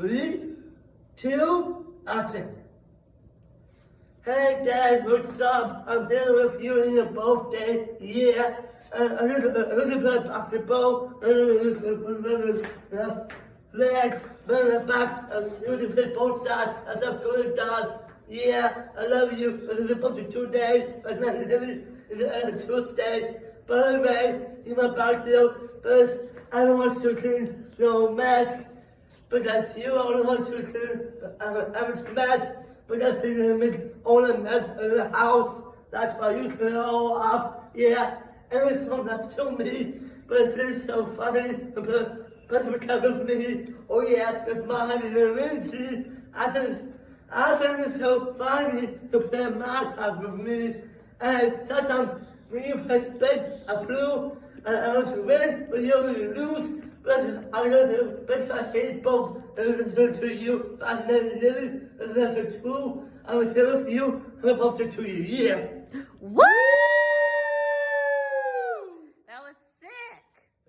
3, 2, action. Hey Dad, what's up? I'm here with you in your birthday. Yeah, a little bit of basketball, a little legs, running back, and shooting fit both sides as if good does. Yeah, I love you. It's supposed to be 2 days, but not really. It's Tuesday. By the way, in my back deal, but I don't want to clean your mess. Because you are the ones who clean every mess. Because you're gonna make all the mess in the house. That's why you clean it all up. Yeah, everything that's to me. But it's so funny. But because of me. Oh yeah, with mine and Lindsay. I think it's so funny to play Minecraft with me. And sometimes when you play space, I flew, and I was win, but you lose. But I know the best I hate both and listen to you. And then Lily listen to, I will tell you, I'm about to you. Yeah. What?